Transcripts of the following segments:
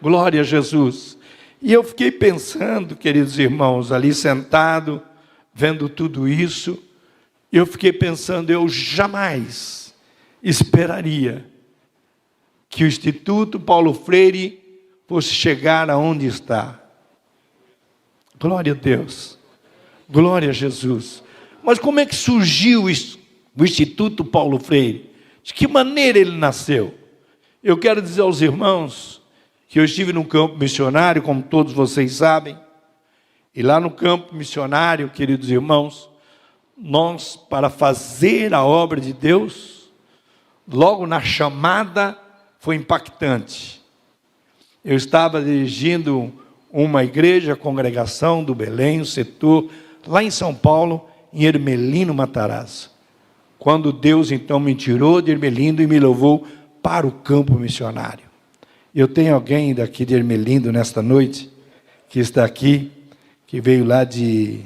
Glória a Jesus. E eu fiquei pensando, queridos irmãos, ali sentado, vendo tudo isso, eu fiquei pensando, eu jamais esperaria que o Instituto Paulo Freire fosse chegar aonde está. Glória a Deus. Glória a Jesus. Mas como é que surgiu o Instituto Paulo Freire? De que maneira ele nasceu? Eu quero dizer aos irmãos que eu estive no campo missionário, como todos vocês sabem, e lá no campo missionário, queridos irmãos, nós, para fazer a obra de Deus, logo na chamada, foi impactante. Eu estava dirigindo uma igreja, a congregação do Belém, o setor, lá em São Paulo, em Ermelino, Matarazzo. Quando Deus então me tirou de Ermelino e me levou para o campo missionário. Eu tenho alguém daqui de Ermelino nesta noite, que está aqui, que veio lá de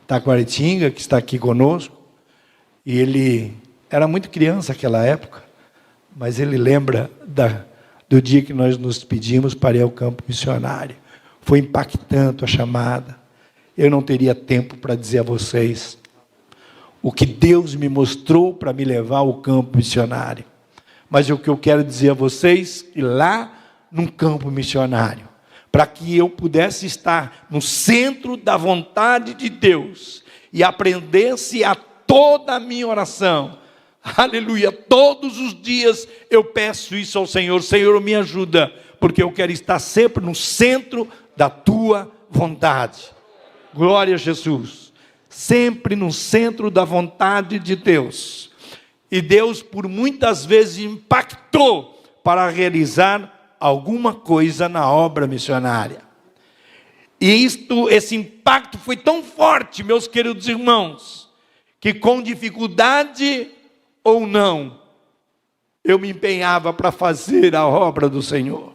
Taquaritinga, que está aqui conosco, e ele era muito criança naquela época, mas ele lembra do dia que nós nos pedimos para ir ao campo missionário. Foi impactante a chamada. Eu não teria tempo para dizer a vocês o que Deus me mostrou para me levar ao campo missionário. Mas o que eu quero dizer a vocês, que lá no campo missionário, para que eu pudesse estar no centro da vontade de Deus e aprendesse a toda a minha oração, aleluia, todos os dias eu peço isso ao Senhor: Senhor, me ajuda, porque eu quero estar sempre no centro da tua vontade. Glória a Jesus. Sempre no centro da vontade de Deus. E Deus, por muitas vezes, impactou para realizar alguma coisa na obra missionária. E esse impacto foi tão forte, meus queridos irmãos, que com dificuldade ou não, eu me empenhava para fazer a obra do Senhor.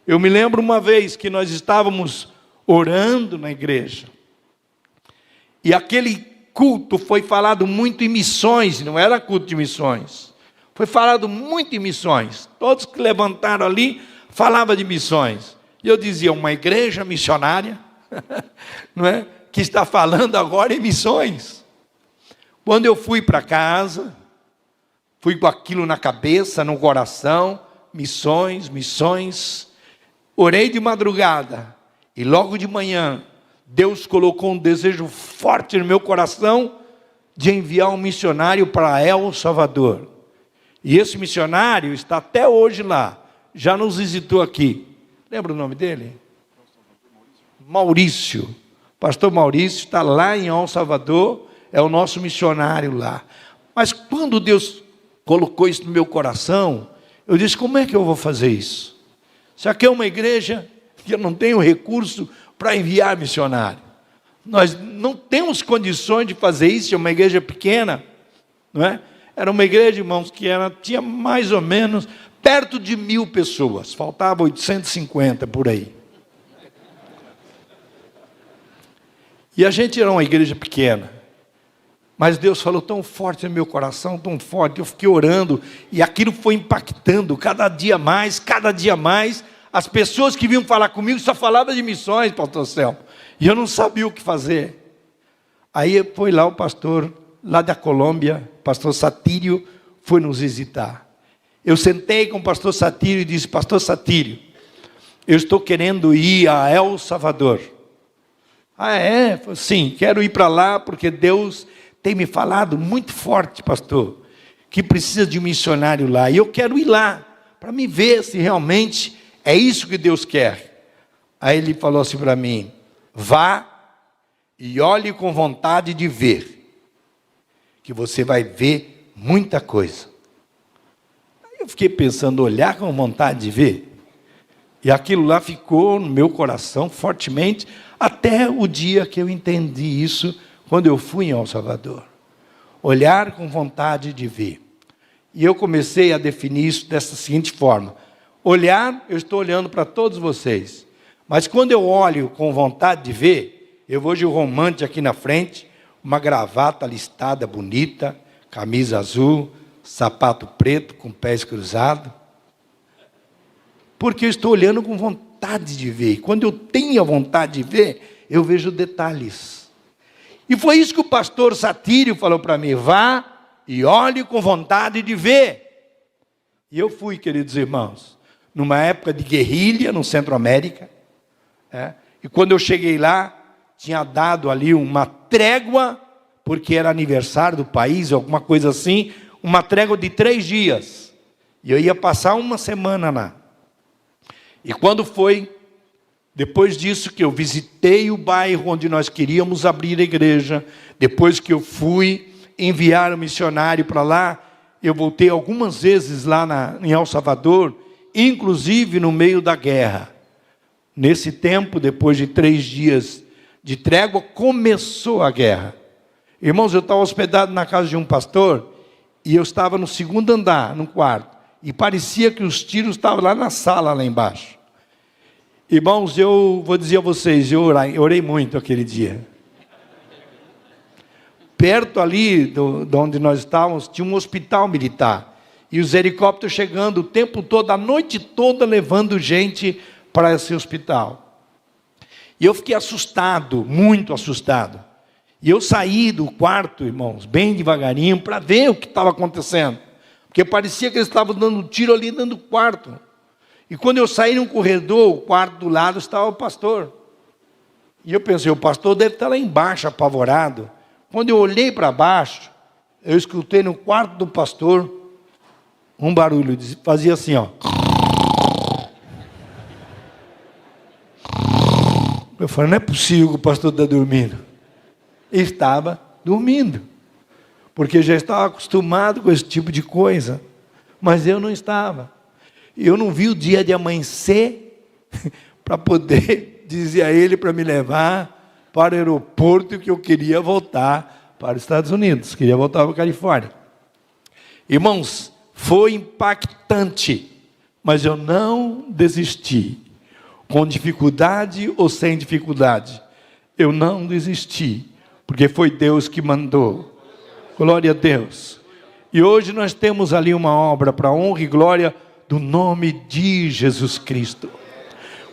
Eu me lembro uma vez que nós estávamos orando na igreja, e aquele culto foi falado muito em missões, não era culto de missões, foi falado muito em missões. Todos que levantaram ali falavam de missões. E eu dizia, uma igreja missionária, não é? Que está falando agora em missões. Quando eu fui para casa, fui com aquilo na cabeça, no coração, missões, missões. Orei de madrugada e logo de manhã Deus colocou um desejo forte no meu coração de enviar um missionário para El Salvador. E esse missionário está até hoje lá, já nos visitou aqui. Lembra o nome dele? Maurício. Pastor Maurício está lá em El Salvador, é o nosso missionário lá. Mas quando Deus colocou isso no meu coração, eu disse, como é que eu vou fazer isso? Se aqui é uma igreja que eu não tenho recurso para enviar missionário. Nós não temos condições de fazer isso, é uma igreja pequena, não é? Era uma igreja, irmãos, que tinha mais ou menos perto de 1000 pessoas, faltava 850 por aí. E a gente era uma igreja pequena, mas Deus falou tão forte no meu coração, tão forte, eu fiquei orando, e aquilo foi impactando, cada dia mais, as pessoas que vinham falar comigo só falavam de missões, pastor Selmo, e eu não sabia o que fazer. Aí foi lá o pastor, lá da Colômbia, pastor Satírio, foi nos visitar. Eu sentei com o pastor Satírio e disse, pastor Satírio, eu estou querendo ir a El Salvador. Ah, é? Falei, sim, quero ir para lá, porque Deus tem me falado muito forte, pastor, que precisa de um missionário lá, e eu quero ir lá, para me ver se realmente é isso que Deus quer. Aí ele falou assim para mim, vá e olhe com vontade de ver, que você vai ver muita coisa. Aí eu fiquei pensando, olhar com vontade de ver, e aquilo lá ficou no meu coração fortemente, até o dia que eu entendi isso, quando eu fui em El Salvador. Olhar com vontade de ver. E eu comecei a definir isso dessa seguinte forma. Olhar, eu estou olhando para todos vocês. Mas quando eu olho com vontade de ver, eu vou de romante aqui na frente, uma gravata listada bonita, camisa azul, sapato preto com pés cruzados. porque eu estou olhando com vontade de ver. E quando eu tenho a vontade de ver, eu vejo detalhes. E foi isso que o pastor Satírio falou para mim: vá e olhe com vontade de ver. E eu fui, queridos irmãos, numa época de guerrilha no Centro-América. E quando eu cheguei lá, tinha dado ali uma trégua, porque era aniversário do país, alguma coisa assim, uma trégua de 3 dias. E eu ia passar uma semana lá. E quando foi, depois disso que eu visitei o bairro onde nós queríamos abrir a igreja, depois que eu fui enviar um missionário para lá, eu voltei algumas vezes lá em El Salvador, inclusive no meio da guerra. Nesse tempo, depois de 3 dias de trégua, começou a guerra. Irmãos, eu estava hospedado na casa de um pastor, e eu estava no 2º andar, no quarto, e parecia que os tiros estavam lá na sala, lá embaixo. Irmãos, eu vou dizer a vocês, eu orei muito aquele dia. Perto ali de onde nós estávamos, tinha um hospital militar. E os helicópteros chegando o tempo todo, a noite toda, levando gente para esse hospital. E eu fiquei assustado, muito assustado. E eu saí do quarto, irmãos, bem devagarinho, para ver o que estava acontecendo. Porque parecia que eles estavam dando tiro ali dentro do quarto. E quando eu saí no corredor, o quarto do lado estava o pastor. E eu pensei, o pastor deve estar lá embaixo, apavorado. Quando eu olhei para baixo, eu escutei no quarto do pastor um barulho, fazia assim, ó. Eu falei, não é possível que o pastor está dormindo. Ele estava dormindo, porque já estava acostumado com esse tipo de coisa, mas eu não estava. Eu não vi o dia de amanhecer para poder dizer a ele para me levar para o aeroporto que eu queria voltar para os Estados Unidos, queria voltar para a Califórnia. Irmãos, foi impactante, mas eu não desisti. Com dificuldade ou sem dificuldade, eu não desisti, porque foi Deus que mandou. Glória a Deus. E hoje nós temos ali uma obra para honra e glória do nome de Jesus Cristo.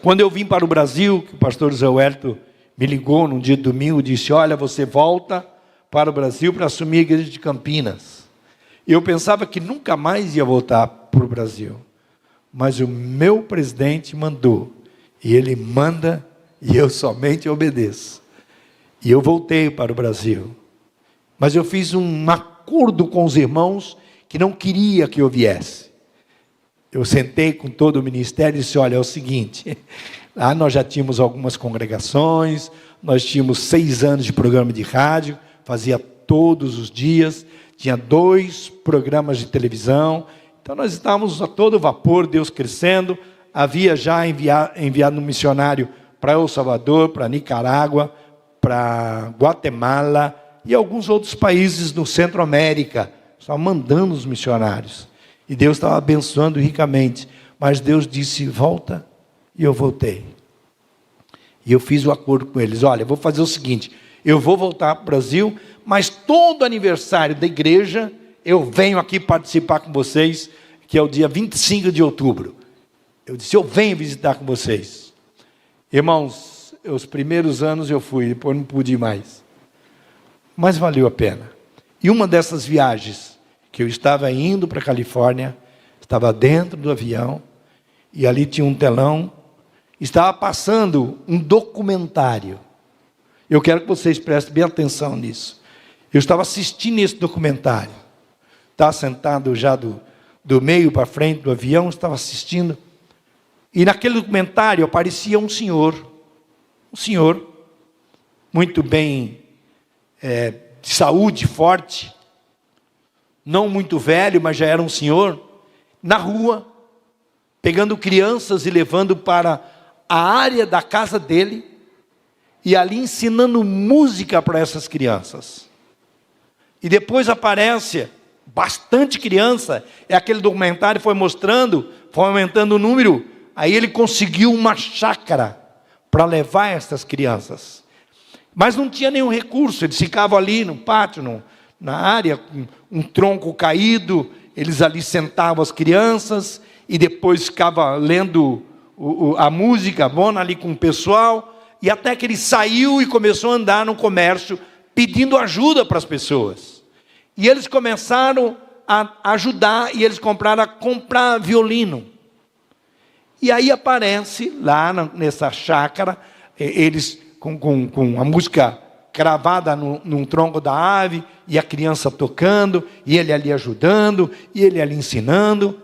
Quando eu vim para o Brasil, que o pastor Zé Huerto me ligou num dia de domingo e disse, olha, você volta para o Brasil para assumir a igreja de Campinas. E eu pensava que nunca mais ia voltar para o Brasil. Mas o meu presidente mandou. E ele manda e eu somente obedeço. E eu voltei para o Brasil. Mas eu fiz um acordo com os irmãos que não queria que eu viesse. Eu sentei com todo o ministério e disse, olha, é o seguinte, lá nós já tínhamos algumas congregações, nós tínhamos 6 anos de programa de rádio, fazia todos os dias, tinha 2 programas de televisão, então nós estávamos a todo vapor, Deus crescendo, havia já enviado um missionário para El Salvador, para Nicarágua, para Guatemala e alguns outros países no Centro-América, estava mandando os missionários. E Deus estava abençoando ricamente. Mas Deus disse, volta, e eu voltei. E eu fiz o acordo com eles, olha, eu vou fazer o seguinte, eu vou voltar para o Brasil, mas todo aniversário da igreja, eu venho aqui participar com vocês, que é o dia 25 de outubro. Eu disse, eu venho visitar com vocês. Irmãos, os primeiros anos eu fui, depois não pude ir mais. Mas valeu a pena. E uma dessas viagens, que eu estava indo para a Califórnia, estava dentro do avião, e ali tinha um telão, estava passando um documentário. Eu quero que vocês prestem bem atenção nisso. Eu estava assistindo esse documentário. Estava sentado já do meio para frente do avião, estava assistindo. E naquele documentário aparecia um senhor muito bem, de saúde forte, não muito velho, mas já era um senhor, na rua, pegando crianças e levando para a área da casa dele, e ali ensinando música para essas crianças. E depois aparece bastante criança, aquele documentário foi mostrando, foi aumentando o número, aí ele conseguiu uma chácara para levar essas crianças. Mas não tinha nenhum recurso, eles ficavam ali no pátio, na área, com um tronco caído, eles ali sentavam as crianças, e depois ficava lendo a música bona ali com o pessoal, e até que ele saiu e começou a andar no comércio, pedindo ajuda para as pessoas. E eles começaram a ajudar, e eles começaram a comprar violino. E aí aparece lá nessa chácara, eles com a música cravada num tronco da ave, e a criança tocando, e ele ali ajudando, e ele ali ensinando.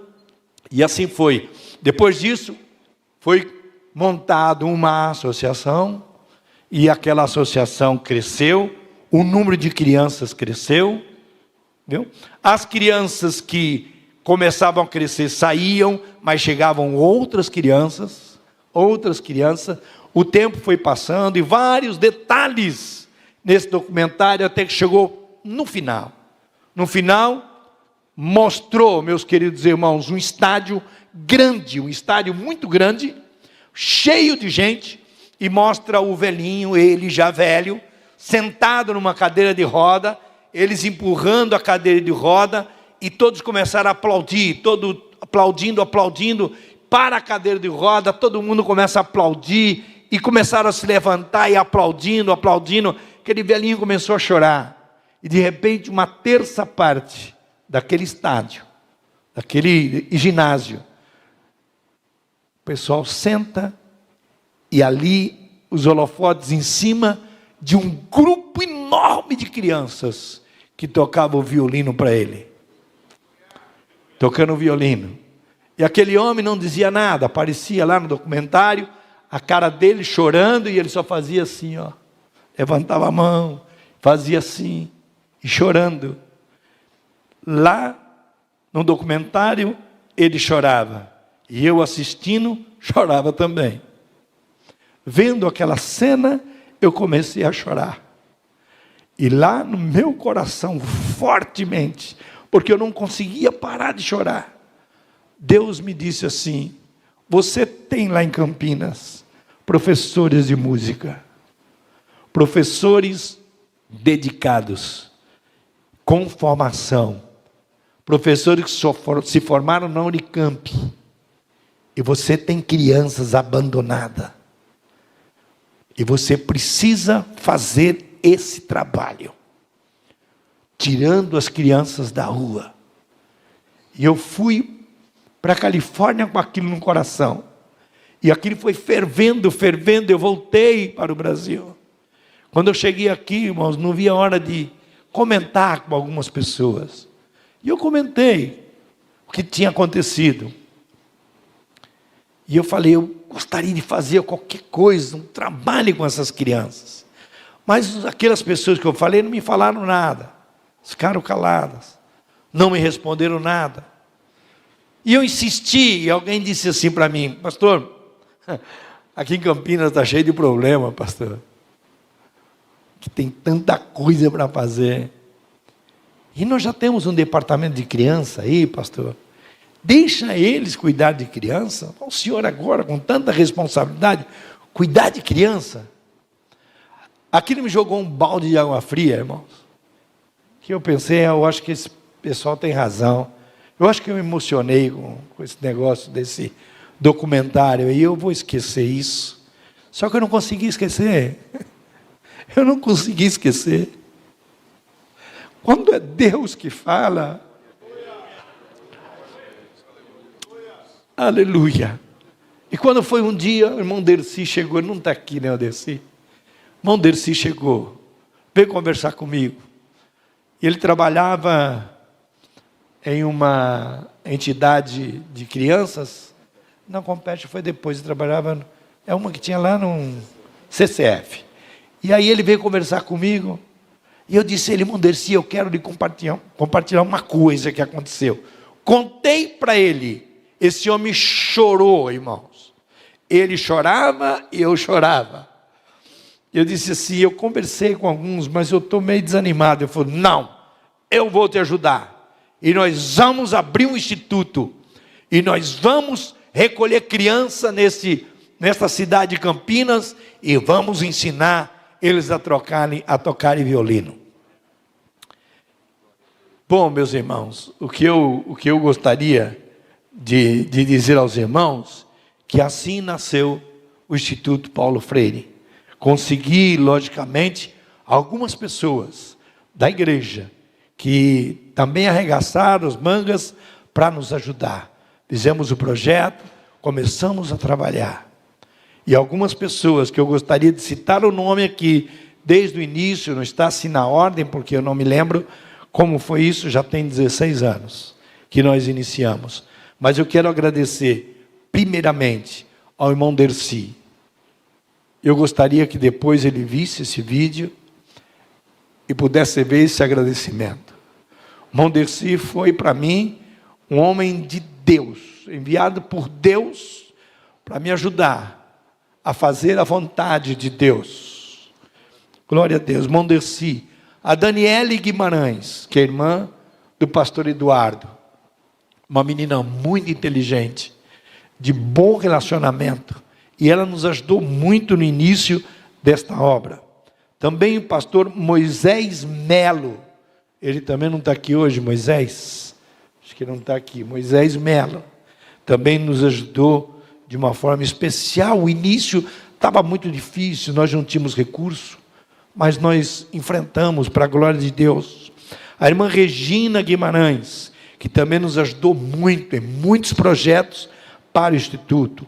E assim foi. Depois disso, foi montado uma associação, e aquela associação cresceu, o número de crianças cresceu, viu? As crianças que começavam a crescer saíam, mas chegavam outras crianças, o tempo foi passando, e vários detalhes nesse documentário, até que chegou no final. No final, mostrou, meus queridos irmãos, um estádio grande, um estádio muito grande, cheio de gente, e mostra o velhinho, ele já velho, sentado numa cadeira de roda, eles empurrando a cadeira de roda, e todos começaram a aplaudir, aplaudindo, para a cadeira de roda, todo mundo começa a aplaudir, e começaram a se levantar e aplaudindo, aquele velhinho começou a chorar, e de repente uma terça parte daquele estádio, daquele ginásio, o pessoal senta, e ali os holofotes em cima de um grupo enorme de crianças que tocavam o violino para ele. Tocando o violino. E aquele homem não dizia nada, aparecia lá no documentário, a cara dele chorando, e ele só fazia assim, ó. Levantava a mão, fazia assim, e chorando. Lá no documentário, ele chorava. E eu assistindo, chorava também. Vendo aquela cena, eu comecei a chorar. E lá no meu coração, fortemente, porque eu não conseguia parar de chorar, Deus me disse assim: você tem lá em Campinas professores de música, professores dedicados, com formação, professores que se formaram na Unicamp, e você tem crianças abandonadas, e você precisa fazer esse trabalho, tirando as crianças da rua. E eu fui para a Califórnia com aquilo no coração, e aquilo foi fervendo, eu voltei para o Brasil. Quando eu cheguei aqui, irmãos, não vi a hora de comentar com algumas pessoas, e eu comentei o que tinha acontecido, e eu falei, eu gostaria de fazer qualquer coisa, um trabalho com essas crianças, mas aquelas pessoas que eu falei não me falaram nada, ficaram caladas, não me responderam nada. E eu insisti, e alguém disse assim para mim: pastor, aqui em Campinas está cheio de problema, pastor, que tem tanta coisa para fazer, e nós já temos um departamento de criança aí, pastor, deixa eles cuidar de criança. O senhor agora, com tanta responsabilidade, cuidar de criança. Aquilo me jogou um balde de água fria, irmãos, que eu pensei, eu acho que esse pessoal tem razão. Eu acho que eu me emocionei com esse negócio desse documentário, e eu vou esquecer isso. Só que eu não consegui esquecer. Eu não consegui esquecer. Quando é Deus que fala, aleluia. E quando foi um dia, o irmão Dercy chegou, ele não está aqui, né, o Dercy? O irmão Dercy chegou, veio conversar comigo. E ele trabalhava em uma entidade de crianças. Não, Compete foi depois, ele trabalhava, é uma que tinha lá no CCF. E aí ele veio conversar comigo, e eu disse a ele: irmão Dercy, eu quero lhe compartilhar uma coisa que aconteceu. Contei para ele, esse homem chorou, irmãos. Ele chorava e eu chorava. Eu disse assim, eu conversei com alguns, mas eu estou meio desanimado. Eu falei: não, eu vou te ajudar. E nós vamos abrir um instituto, e nós vamos recolher criança nessa cidade de Campinas, e vamos ensinar eles a tocarem violino. Bom, meus irmãos, o que eu gostaria de dizer aos irmãos que assim nasceu o Instituto Paulo Freire. Consegui, logicamente, algumas pessoas da igreja que também arregaçaram as mangas para nos ajudar. Fizemos o projeto, começamos a trabalhar. E algumas pessoas que eu gostaria de citar o nome aqui, desde o início, não está assim na ordem, porque eu não me lembro como foi isso, já tem 16 anos que nós iniciamos. Mas eu quero agradecer, primeiramente, ao irmão Dercy. Eu gostaria que depois ele visse esse vídeo e pudesse ver esse agradecimento. O irmão Dercy foi para mim um homem de Deus, enviado por Deus para me ajudar a fazer a vontade de Deus. Glória a Deus. Irmão Dercy. A Daniele Guimarães, que é irmã do pastor Eduardo, uma menina muito inteligente, de bom relacionamento, e ela nos ajudou muito no início desta obra. Também o pastor Moisés Melo, ele também não está aqui hoje, Moisés, acho que não está aqui, Moisés Melo, também nos ajudou de uma forma especial. O início estava muito difícil, nós não tínhamos recurso, mas nós enfrentamos para a glória de Deus. A irmã Regina Guimarães, que também nos ajudou muito em muitos projetos para o Instituto.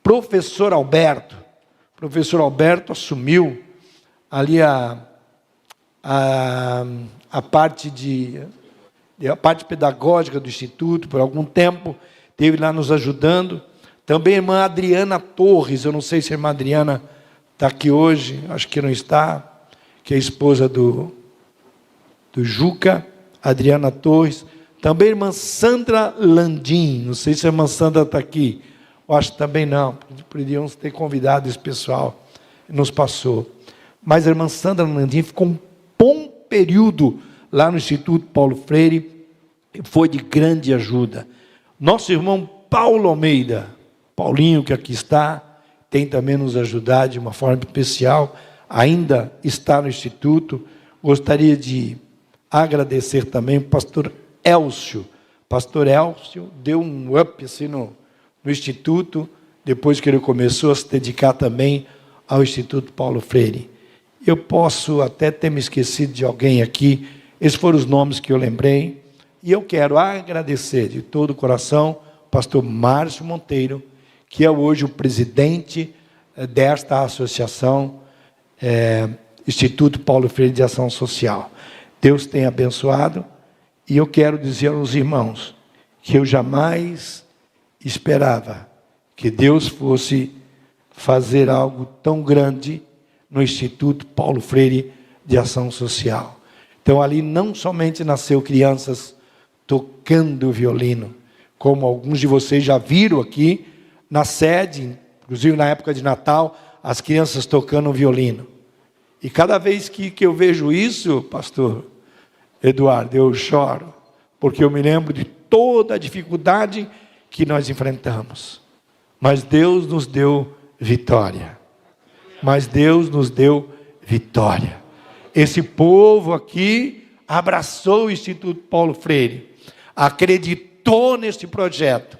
Professor Alberto assumiu ali a parte pedagógica do Instituto, por algum tempo, esteve lá nos ajudando. Também a irmã Adriana Torres, eu não sei se a irmã Adriana está aqui hoje, acho que não está, que é a esposa do Juca, Adriana Torres. Também a irmã Sandra Landim, não sei se a irmã Sandra está aqui, eu acho que também não, podíamos ter convidado esse pessoal, nos passou. Mas a irmã Sandra Landim ficou um bom período lá no Instituto Paulo Freire, e foi de grande ajuda. Nosso irmão Paulo Almeida, Paulinho, que aqui está, tem também nos ajudado de uma forma especial, ainda está no Instituto. Gostaria de agradecer também o pastor Elcio. Pastor Elcio deu um up assim no Instituto, depois que ele começou a se dedicar também ao Instituto Paulo Freire. Eu posso até ter me esquecido de alguém aqui, esses foram os nomes que eu lembrei, e eu quero agradecer de todo o coração o pastor Márcio Monteiro, que é hoje o presidente desta associação, Instituto Paulo Freire de Ação Social. Deus tem abençoado, e eu quero dizer aos irmãos que eu jamais esperava que Deus fosse fazer algo tão grande no Instituto Paulo Freire de Ação Social. Então ali não somente nasceu crianças tocando violino, como alguns de vocês já viram aqui na sede, inclusive na época de Natal, as crianças tocando violino. E cada vez que eu vejo isso, pastor Eduardo, eu choro, porque eu me lembro de toda a dificuldade que nós enfrentamos. Mas Deus nos deu vitória. Esse povo aqui abraçou o Instituto Paulo Freire, acreditou neste projeto,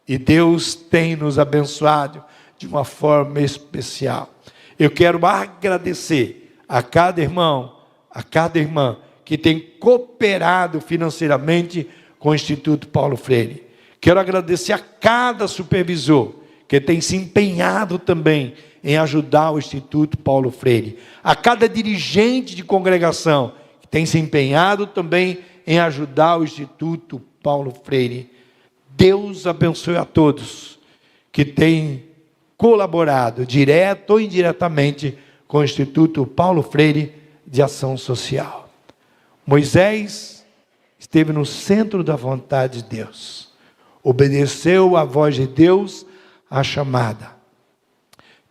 e Deus tem nos abençoado de uma forma especial. Eu quero agradecer a cada irmão, a cada irmã que tem cooperado financeiramente com o Instituto Paulo Freire. Quero agradecer a cada supervisor que tem se empenhado também em ajudar o Instituto Paulo Freire. A cada dirigente de congregação que tem se empenhado também em ajudar o Instituto Paulo Freire. Deus abençoe a todos que têm colaborado, direto ou indiretamente, com o Instituto Paulo Freire de Ação Social. Moisés esteve no centro da vontade de Deus, obedeceu à voz de Deus, à chamada.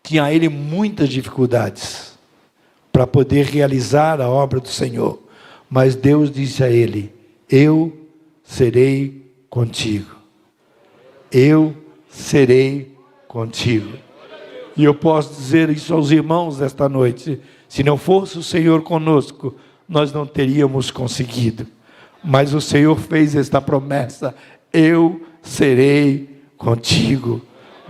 Tinha ele muitas dificuldades para poder realizar a obra do Senhor, mas Deus disse a ele: eu serei contigo. Eu serei contigo. E eu posso dizer isso aos irmãos desta noite: se não fosse o Senhor conosco, nós não teríamos conseguido. Mas o Senhor fez esta promessa: eu serei contigo.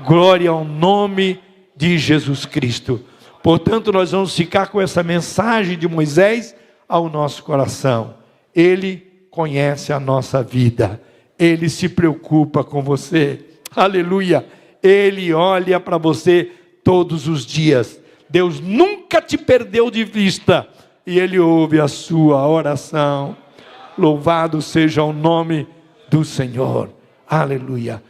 Glória ao nome de Jesus Cristo. Portanto, nós vamos ficar com essa mensagem de Moisés ao nosso coração. Ele conhece a nossa vida. Ele se preocupa com você. Aleluia. Ele olha para você todos os dias. Deus nunca te perdeu de vista. E Ele ouve a sua oração. Louvado seja o nome do Senhor. Aleluia.